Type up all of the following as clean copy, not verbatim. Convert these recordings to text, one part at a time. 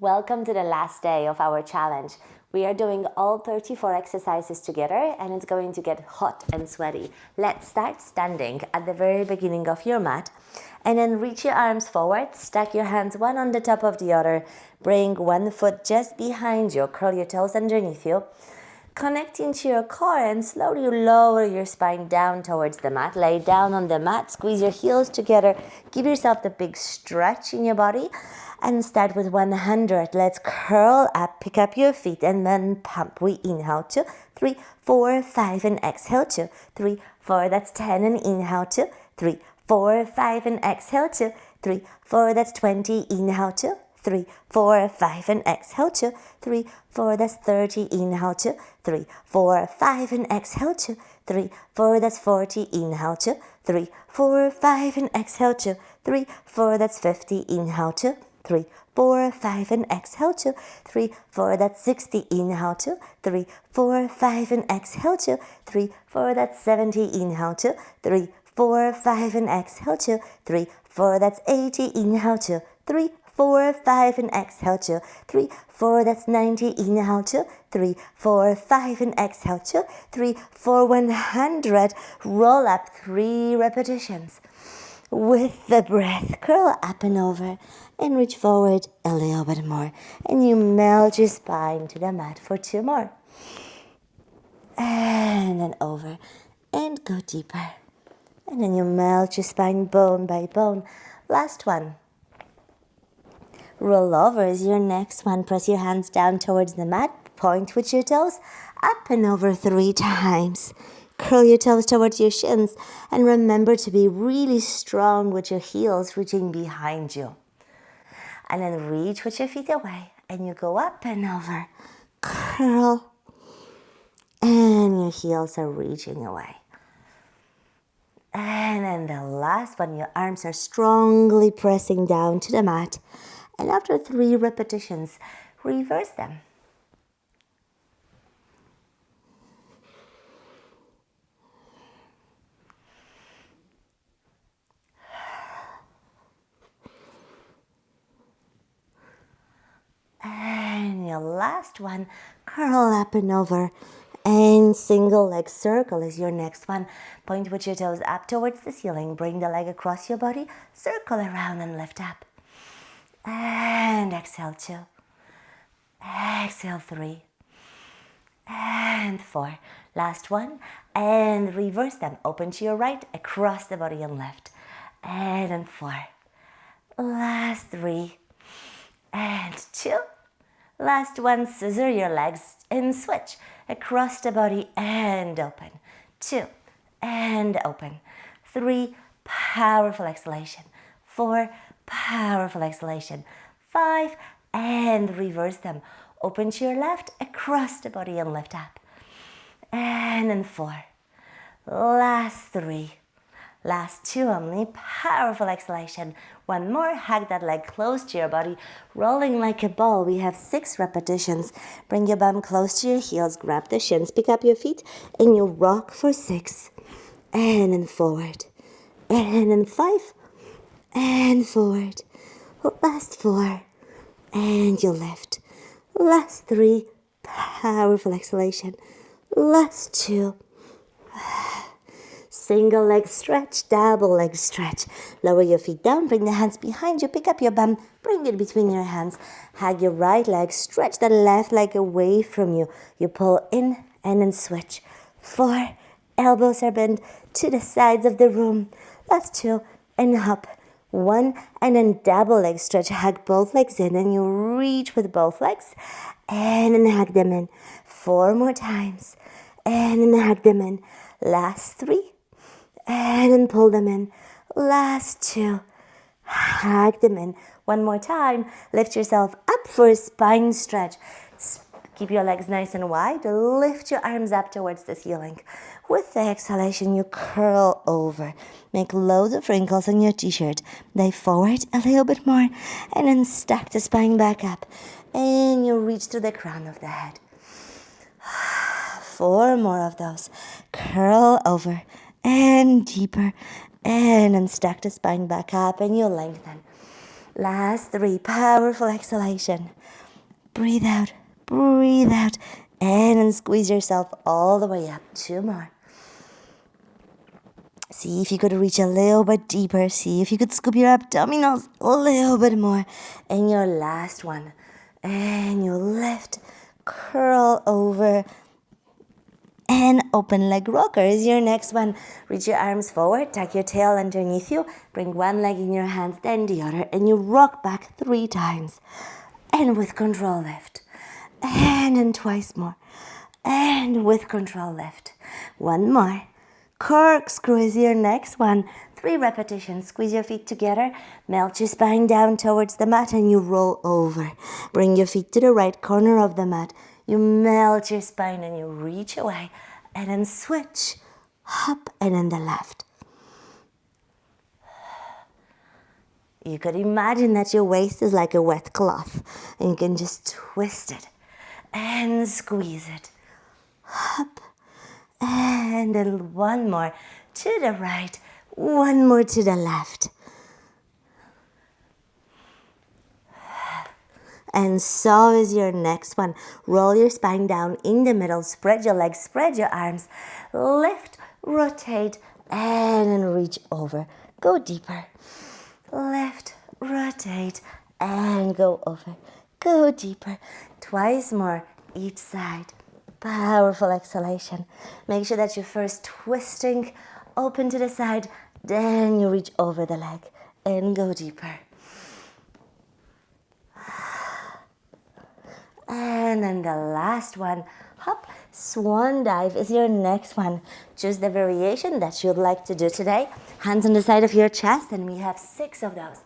Welcome to the last day of our challenge. We are doing all 34 exercises together and it's going to get hot and sweaty. Let's start standing at the very beginning of your mat and then reach your arms forward, stack your hands one on the top of the other, bring one foot just behind you, curl your toes underneath you, connecting to your core and slowly lower your spine down towards the mat. Lay down on the mat, squeeze your heels together, give yourself the big stretch in your body and start with 100. Let's curl up, pick up your feet and then pump. We inhale 2, 3, 4, 5 and exhale 2, 3, 4, that's 10 and inhale 2, 3, 4, 5 and exhale 2, 3, 4, that's 20, inhale 2, 3, 4, 5 and exhale 2, 3, 4, that's 30, inhale 2, 3, 4, 5 and exhale 2, 3, 4, that's 40, inhale 2, 3, 4, 5 and exhale 2, 3, 4, that's 50, inhale 2, 3, 4, 5 and exhale 2, 3, 4, that's 60, inhale 2, 3, 4, 5 and exhale 2, 3, 4, that's 70, inhale 2, 3, 4, 5 and exhale 2, 3, 4, that's 80, inhale 2, 3, 4, 5 and exhale 2, 3, 4, that's 90, inhale 2, 3, 4, 5 and exhale 2, 3, 4, 100, roll up 3 repetitions. With the breath, curl up and over and reach forward a little bit more. And you melt your spine to the mat for 2 more. And then over and go deeper. And then you melt your spine bone by bone. Last one. Roll over is your next one. Press your hands down towards the mat. Point with your toes up and over 3 times. Curl your toes towards your shins and remember to be really strong with your heels reaching behind you. And then reach with your feet away and you go up and over. Curl and your heels are reaching away. And then the last one, your arms are strongly pressing down to the mat. And after 3 repetitions, reverse them. And your last one, curl up and over. And single leg circle is your next one. Point with your toes up towards the ceiling. Bring the leg across your body. Circle around and lift up. And exhale 2. Exhale 3. And 4. Last one. And reverse them. Open to your right, across the body and lift. And then 4. Last 3. And 2. Last one, scissor your legs and switch across the body and open. 2 and open. 3, powerful exhalation. 4, powerful exhalation. 5 and reverse them. Open to your left, across the body and lift up. And then 4. Last 3. Last 2 only, powerful exhalation. 1 more, hug that leg close to your body, rolling like a ball. We have 6 repetitions. Bring your bum close to your heels, grab the shins, pick up your feet, and you rock for 6. And then forward. And then 5. And forward. Last 4. And you lift. Last 3, powerful exhalation. Last 2. Single leg stretch, double leg stretch. Lower your feet down, bring the hands behind you, pick up your bum, bring it between your hands. Hug your right leg, stretch the left leg away from you. You pull in and then switch. 4, elbows are bent to the sides of the room. Last 2, and hop. 1, and then double leg stretch. Hug both legs in and you reach with both legs. And then hug them in. 4 more times. And then hug them in. Last 3. And then pull them in. Last 2. Hug them in. 1 more time. Lift yourself up for a spine stretch. Keep your legs nice and wide. Lift your arms up towards the ceiling. With the exhalation, you curl over. Make loads of wrinkles on your t-shirt. Dive forward a little bit more. And then stack the spine back up. And you reach to the crown of the head. 4 more of those. Curl over. And deeper. And then stack the spine back up and you lengthen. Last 3, powerful exhalation. Breathe out, and then squeeze yourself all the way up. 2 more. See if you could reach a little bit deeper. See if you could scoop your abdominals a little bit more. And your last one. And you lift, curl over, and open leg rocker is your next one. Reach your arms forward, tuck your tail underneath you, bring one leg in your hands, then the other, and you rock back 3 times. And with control lift. And then twice more. And with control lift. 1 more. Corkscrew is your next one. 3 repetitions. Squeeze your feet together, melt your spine down towards the mat, and you roll over. Bring your feet to the right corner of the mat. You melt your spine and you reach away, and then switch up and then the left. You could imagine that your waist is like a wet cloth, and you can just twist it and squeeze it up, and then 1 more to the right, 1 more to the left. And so is your next one. Roll your spine down in the middle, spread your legs, spread your arms, lift, rotate, and then reach over. Go deeper. Lift, rotate, and go over. Go deeper. Twice more each side. Powerful exhalation. Make sure that you're first twisting open to the side, then you reach over the leg and go deeper. And then the last one, hop, Swan Dive is your next one. Choose the variation that you'd like to do today. Hands on the side of your chest, and we have 6 of those.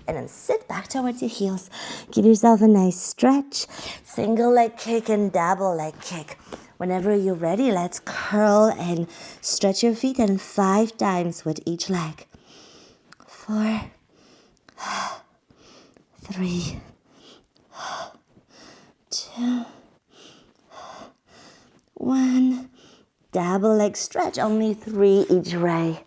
And then sit back towards your heels. Give yourself a nice stretch. Single leg kick and double leg kick. Whenever you're ready, let's curl and stretch your feet, and 5 times with each leg. 4, 3, 2, 1. Double leg stretch, only 3 each way.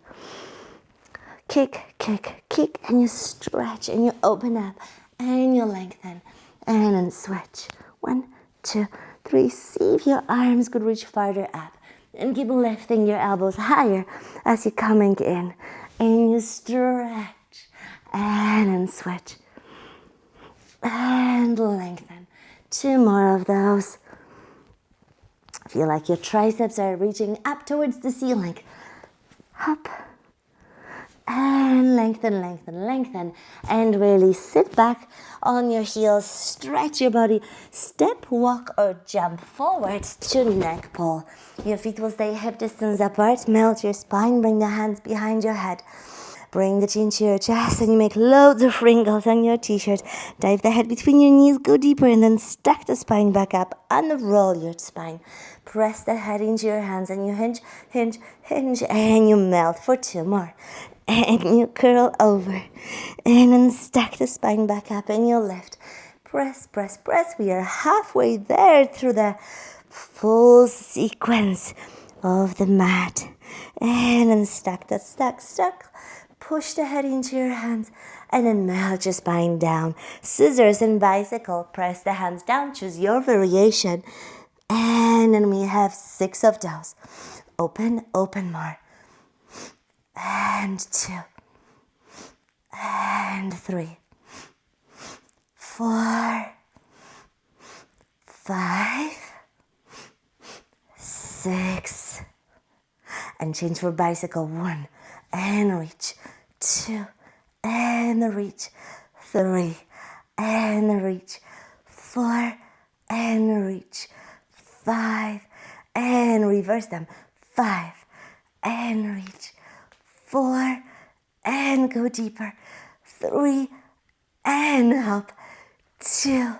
Kick, kick, kick, and you stretch and you open up and you lengthen and then switch. 1, 2, 3. See if your arms could reach farther up, and keep lifting your elbows higher as you're coming in, and you stretch and then switch and lengthen. 2 more of those. Feel like your triceps are reaching up towards the ceiling. Up. And lengthen, lengthen, lengthen. And really sit back on your heels. Stretch your body. Step, walk, or jump forward to neck pull. Your feet will stay hip distance apart. Melt your spine. Bring the hands behind your head. Bring the chin to your chest, and you make loads of wrinkles on your t-shirt. Dive the head between your knees. Go deeper, and then stack the spine back up. Unroll your spine. Press the head into your hands, and you hinge, hinge, hinge, and you melt for 2 more. And you curl over, and then stack the spine back up, and you lift. Press, press, press. We are halfway there through the full sequence of the mat. And then stack that, stack, stack. Push the head into your hands, and then melt your spine down. Scissors and bicycle. Press the hands down. Choose your variation. And then we have 6 of those. Open, open more. And 2. And 3. 4. 5. 6. And change for bicycle. 1. And reach. 2. And reach. 3. And reach. 4. And reach. 5. And reverse them. 5. And reach. 4. And go deeper. 3. And up. 2.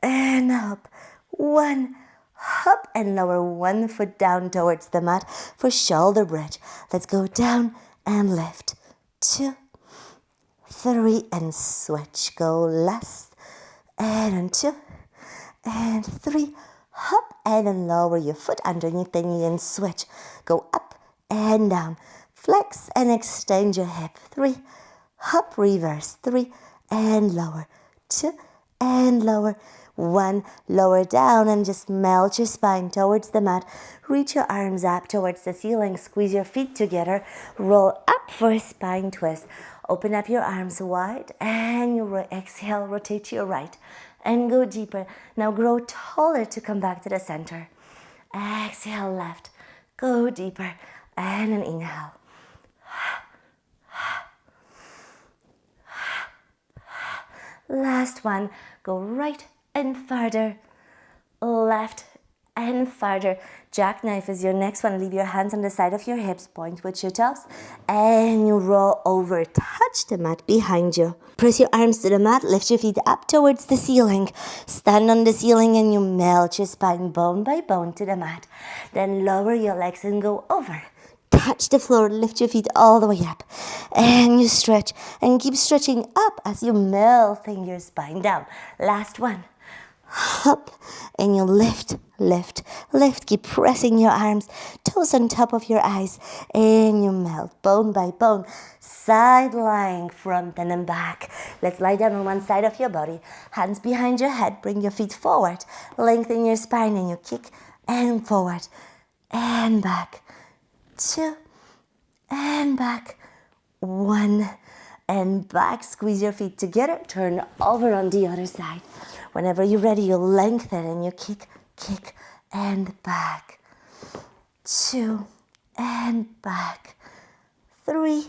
And up. 1. Hop and lower 1 foot down towards the mat for shoulder bridge. Let's go down and lift. 2, 3, and switch. Go last and 2 and 3. Hop and then lower your foot underneath the knee and switch. Go up and down. Flex and extend your hip. 3, hop, reverse. 3, and lower. 2, and lower. 1, lower down and just melt your spine towards the mat. Reach your arms up towards the ceiling. Squeeze your feet together. Roll up for a spine twist. Open up your arms wide and you exhale, rotate to your right and go deeper. Now grow taller to come back to the center. Exhale left, go deeper and an inhale. Last one, go right and farther, left and farther. Jackknife is your next one. Leave your hands on the side of your hips, point with your toes, and you roll over. Touch the mat behind you. Press your arms to the mat, lift your feet up towards the ceiling. Stand on the ceiling and you melt your spine bone by bone to the mat. Then lower your legs and go over. Touch the floor, lift your feet all the way up. And you stretch and keep stretching up as you melting your spine down. Last one. Up and you lift, lift, lift. Keep pressing your arms, toes on top of your eyes, and you melt bone by bone, side lying, front and then back. Let's lie down on one side of your body, hands behind your head, bring your feet forward, lengthen your spine and you kick and forward and back, 2 and back, 1 and back. Squeeze your feet together, turn over on the other side. Whenever you're ready, you lengthen and you kick, kick, and back. 2 and back. 3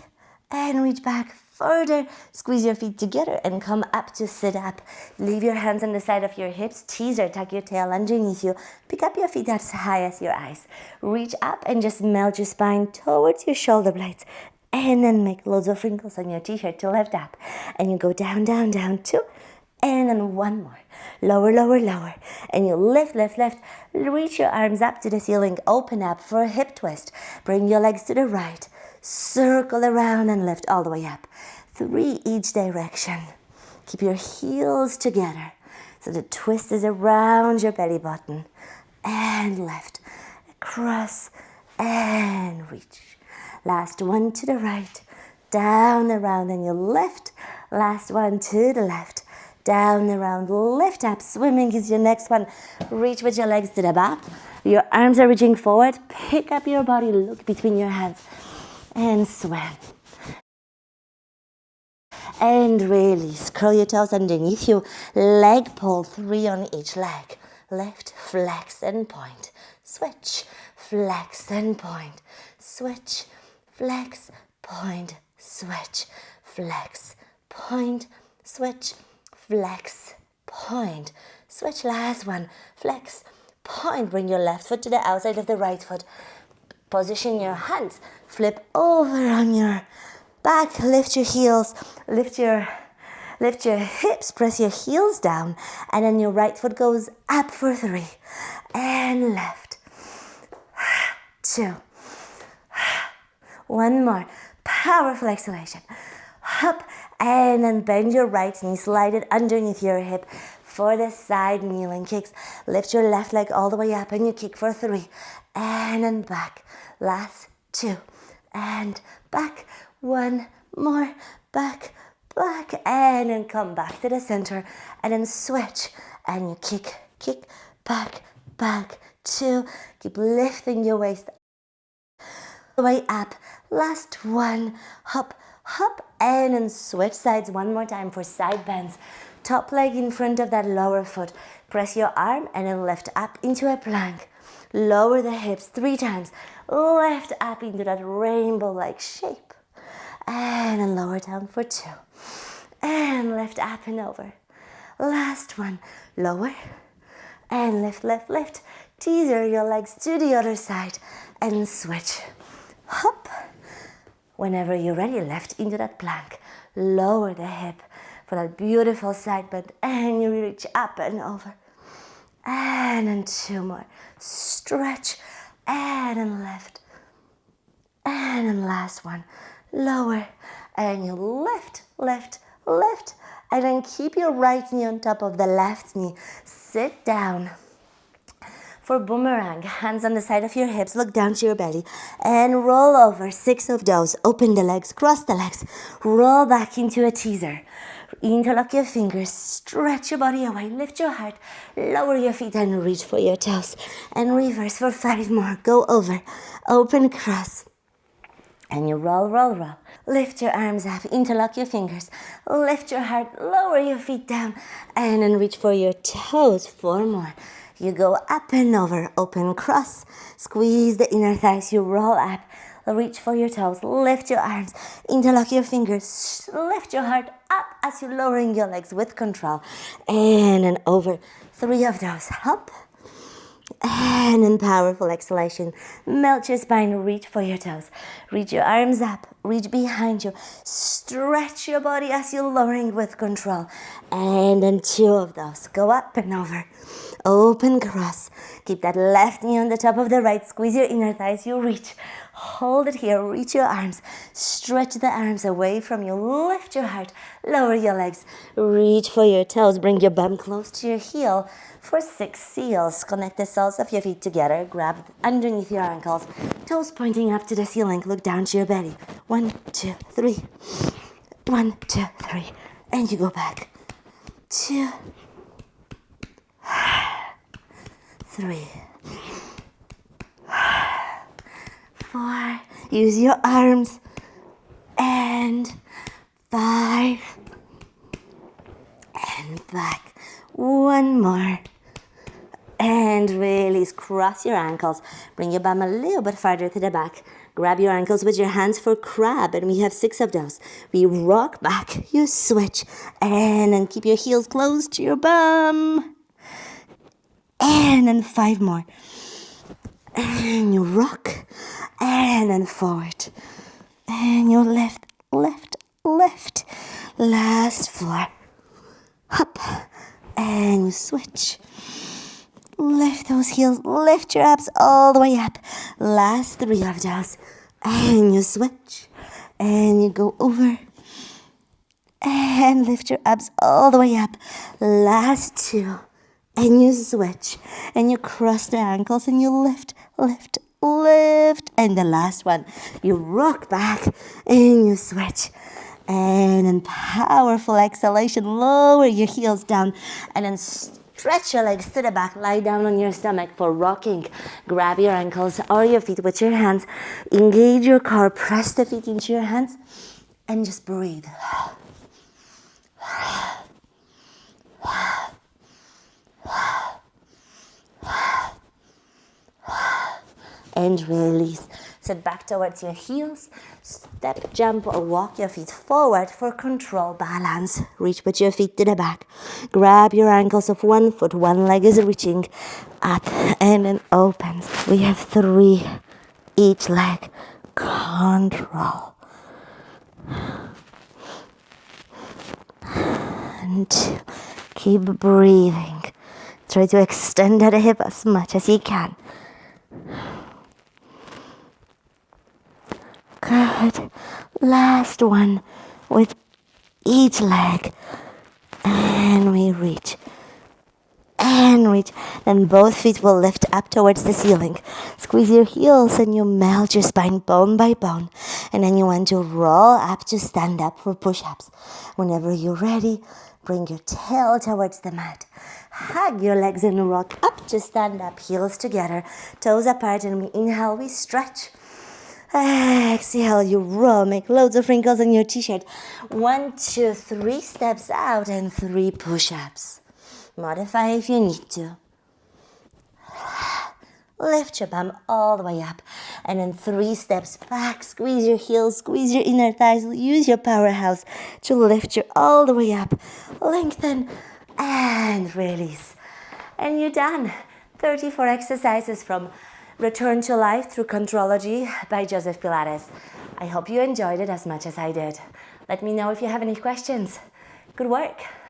and reach back further. Squeeze your feet together and come up to sit up. Leave your hands on the side of your hips. Teaser, tuck your tail underneath you. Pick up your feet as high as your eyes. Reach up and just melt your spine towards your shoulder blades. And then make loads of wrinkles on your t-shirt to lift up. And you go down, down, down, 2. And then 1 more. Lower, lower, lower. And you lift, lift, lift. Reach your arms up to the ceiling. Open up for a hip twist. Bring your legs to the right. Circle around and lift all the way up. 3 each direction. Keep your heels together. So the twist is around your belly button. And lift. Across and reach. Last one to the right. Down, around, and you lift. Last one to the left. Down, around, lift up. Swimming is your next one. Reach with your legs to the back. Your arms are reaching forward. Pick up your body, look between your hands. And swim. And release. Curl your toes underneath you. Leg pull, 3 on each leg. Lift, flex, and point. Switch, flex, and point. Switch, flex, point. Switch, flex, point. Switch, flex, point. Switch, last one. Flex, point. Bring your left foot to the outside of the right foot. Position your hands. Flip over on your back. Lift your heels. Lift your hips. Press your heels down. And then your right foot goes up for 3. And left. 2. 1 more. Powerful exhalation. Up and then bend your right knee, slide it underneath your hip for the side kneeling kicks. Lift your left leg all the way up and you kick for 3 and then back. Last 2 and back. 1 more. Back, back, and then come back to the center and then switch and you kick, kick, back, back, 2. Keep lifting your waist the way up. Last 1. Hop, hop, and then switch sides 1 more time for side bends. Top leg in front of that lower foot. Press your arm and then lift up into a plank. Lower the hips 3 times. Lift up into that rainbow-like shape. And then lower down for 2. And lift up and over. Last one. Lower. And lift, lift, lift. Teaser your legs to the other side. And switch. Hop. Whenever you're ready, left into that plank. Lower the hip for that beautiful side bend. And you reach up and over. And then 2 more. Stretch. And then lift. And then last one. Lower. And you lift, lift, lift. And then keep your right knee on top of the left knee. Sit down. For Boomerang, hands on the side of your hips, look down to your belly and roll over. 6 of those. Open the legs, cross the legs, roll back into a teaser. Interlock your fingers, stretch your body away, lift your heart, lower your feet and reach for your toes. And reverse for 5 more. Go over, open, cross. And you roll, roll, roll. Lift your arms up, interlock your fingers, lift your heart, lower your feet down, and then reach for your toes. 4 more. You go up and over, open, cross, squeeze the inner thighs, you roll up, reach for your toes, lift your arms, interlock your fingers, lift your heart up as you're lowering your legs with control, and then over. 3 of those, up, and in powerful exhalation, melt your spine, reach for your toes, reach your arms up, reach behind you, stretch your body as you're lowering with control, and then 2 of those, go up and over, open, cross, keep that left knee on the top of the right, squeeze your inner thighs, you reach, hold it here, reach your arms, stretch the arms away from you, lift your heart, lower your legs, reach for your toes, bring your bum close to your heel for 6 seals. Connect the soles of your feet together, grab underneath your ankles, toes pointing up to the ceiling, look down to your belly. 1, 2, 3, 1, 2, 3, and you go back. 2, 3, 4, use your arms, and 5, and back. 1 more, and release, cross your ankles, bring your bum a little bit farther to the back, grab your ankles with your hands for crab, and we have 6 of those. We rock back, you switch, and then keep your heels close to your bum, and then 5 more, and you rock, and then forward, and you lift, lift, lift, last 4, up, and you switch, lift those heels, lift your abs all the way up, last 3 of those, and you switch, and you go over, and lift your abs all the way up, last 2, and you switch, and you cross the ankles, and you lift, lift, lift, and the last one, you rock back, and you switch, and in powerful exhalation, lower your heels down, and then stretch your legs to the back, lie down on your stomach for rocking, grab your ankles or your feet with your hands, engage your core, press the feet into your hands, and just breathe. And release. Sit back towards your heels, step, jump, or walk your feet forward for control balance. Reach with your feet to the back. Grab your ankles of 1 foot, 1 leg is reaching up, and then opens. We have 3 each leg. Control. And 2. Keep breathing. Try to extend that hip as much as you can. Good. Last one with each leg. And we reach. And reach. Then both feet will lift up towards the ceiling. Squeeze your heels and you melt your spine bone by bone. And then you want to roll up to stand up for push-ups. Whenever you're ready, bring your tail towards the mat. Hug your legs and rock up to stand up. Heels together, toes apart, and we inhale, we stretch. Exhale, you roll, make loads of wrinkles on your t-shirt. 1, 2, 3 steps out and 3 push-ups. Modify if you need to. Lift your bum all the way up. And then 3 steps back. Squeeze your heels, squeeze your inner thighs. Use your powerhouse to lift you all the way up. Lengthen and release. And you're done. 34 exercises from Return to Life Through Contrology by Joseph Pilates. I hope you enjoyed it as much as I did. Let me know if you have any questions. Good work.